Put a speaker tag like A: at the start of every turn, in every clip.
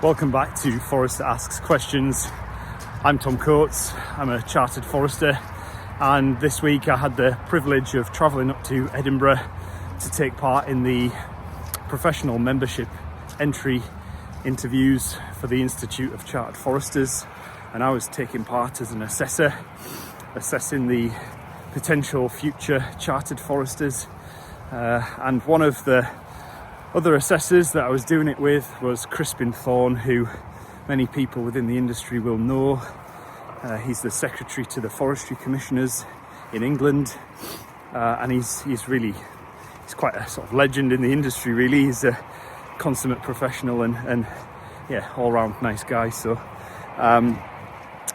A: Welcome back to Forester Asks Questions. I'm Tom Coates, I'm a chartered forester, and this week I had the privilege of travelling up to Edinburgh to take part in the professional membership entry interviews for the Institute of Chartered Foresters, and I was taking part as an assessor, assessing the potential future chartered foresters, and one of the other assessors that I was doing it with was Crispin Thorn, who many people within the industry will know. He's the secretary to the Forestry Commissioners in England, and he's quite a sort of legend in the industry, really. He's a consummate professional and all-round nice guy. So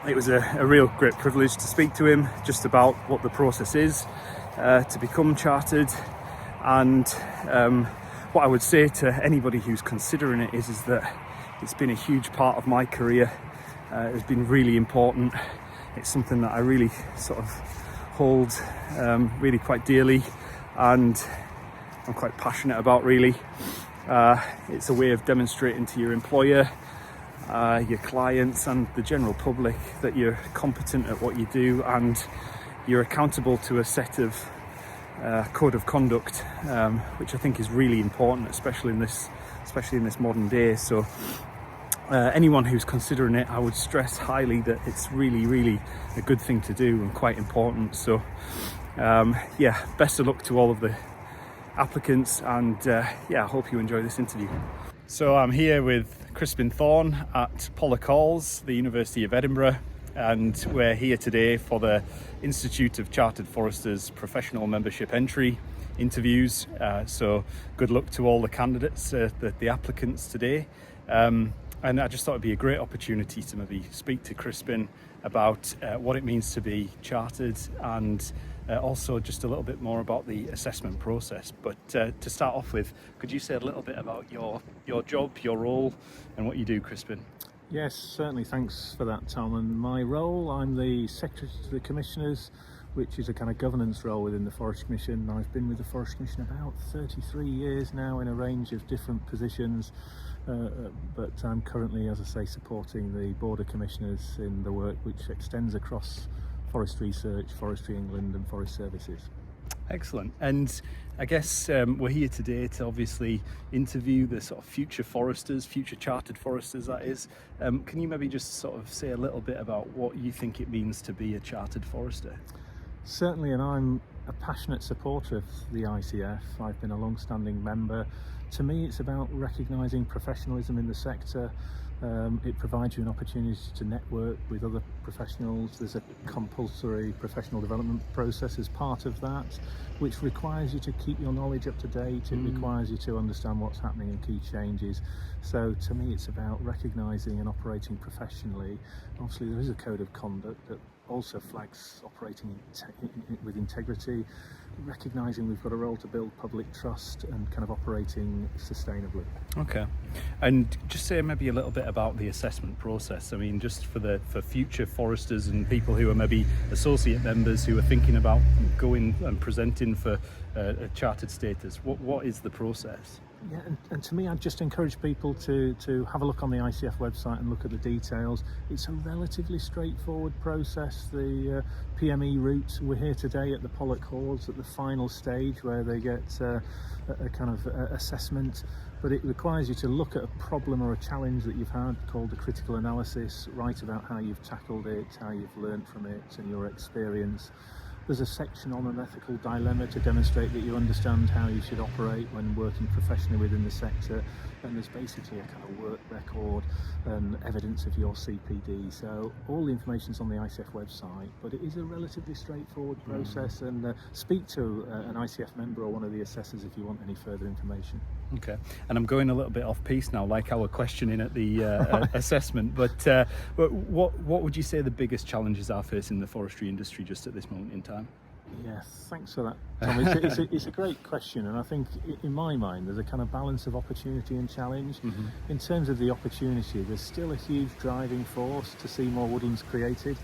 A: it was a real great privilege to speak to him just about what the process is to become chartered, and what I would say to anybody who's considering it is that it's been a huge part of my career. It's been really important. It's something that I really sort of hold really quite dearly, and I'm quite passionate about, really. It's a way of demonstrating to your employer, your clients and the general public that you're competent at what you do, and you're accountable to a set of code of conduct, which I think is really important, especially in this modern day. So anyone who's considering it, I would stress highly that it's really a good thing to do and quite important. So best of luck to all of the applicants, and I hope you enjoy this interview. So I'm here with Crispin Thorn at Pollock Halls, the University of Edinburgh, and we're here today for the Institute of Chartered Foresters professional membership entry interviews. So good luck to all the candidates, the applicants today. And I just thought it'd be a great opportunity to maybe speak to Crispin about what it means to be chartered, and also just a little bit more about the assessment process. But to start off with, could you say a little bit about your job, your role, and what you do, Crispin?
B: Yes, certainly. Thanks for that, Tom. And my role, I'm the Secretary to the Commissioners, which is a kind of governance role within the Forestry Commission. I've been with the Forestry Commission about 33 years now in a range of different positions, but I'm currently, as I say, supporting the Board of Commissioners in the work which extends across forest research, Forestry England and Forest Services.
A: Excellent. And I guess we're here today to obviously interview the sort of future foresters, future chartered foresters, that is. Can you maybe just sort of say a little bit about what you think it means to be a chartered forester?
B: Certainly, and I'm a passionate supporter of the ICF. I've been a long-standing member. To me, it's about recognising professionalism in the sector. It provides you an opportunity to network with other professionals. There's a compulsory professional development process as part of that, which requires you to keep your knowledge up to date. It requires you to understand what's happening and key changes. So to me, it's about recognising and operating professionally. Obviously, there is a code of conduct that also flags operating with integrity, recognising we've got a role to build public trust and kind of operating sustainably.
A: Okay, and just say maybe a little bit about the assessment process. I mean, just for future foresters and people who are maybe associate members who are thinking about going and presenting for a chartered status, what is the process?
B: Yeah, and to me, I'd just encourage people to have a look on the ICF website and look at the details. It's a relatively straightforward process. The PME route, we're here today at the Pollock Halls at the final stage where they get a kind of assessment, but it requires you to look at a problem or a challenge that you've had called a critical analysis, write about how you've tackled it, how you've learned from it and your experience. There's a section on an ethical dilemma to demonstrate that you understand how you should operate when working professionally within the sector, and there's basically a kind of work record and evidence of your CPD. So all the information's on the ICF website, but it is a relatively straightforward process, and speak to an ICF member or one of the assessors if you want any further information.
A: Okay, and I'm going a little bit off piece now, like our questioning at the assessment, but what would you say the biggest challenges are facing the forestry industry just at this moment in time?
B: Yes, thanks for that, Tom. It's a great question, and I think in my mind there's a kind of balance of opportunity and challenge. In terms of the opportunity, there's still a huge driving force to see more woodlands created,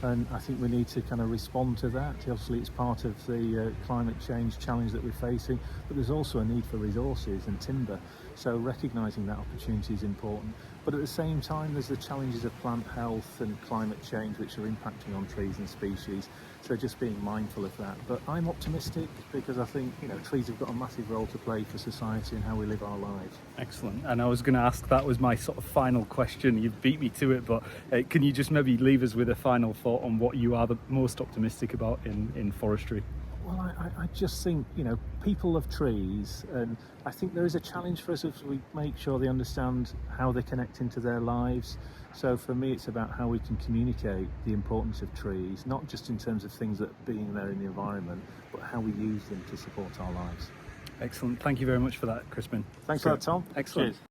B: and I think we need to kind of respond to that. Obviously, it's part of the climate change challenge that we're facing, but there's also a need for resources and timber. So recognising that opportunity is important. But at the same time, there's the challenges of plant health and climate change, which are impacting on trees and species. So just being mindful of that. But I'm optimistic because I think trees have got a massive role to play for society and how we live our lives.
A: Excellent. And I was going to ask, that was my sort of final question. You've beat me to it, but can you just maybe leave us with a final thought on what you are the most optimistic about in forestry?
B: Well, I just think, people love trees, and I think there is a challenge for us as we make sure they understand how they connect into their lives. So for me, it's about how we can communicate the importance of trees, not just in terms of things that are being there in the environment, but how we use them to support our lives.
A: Excellent. Thank you very much for that, Crispin.
B: Thanks for that, Tom.
A: Excellent.
B: Cheers.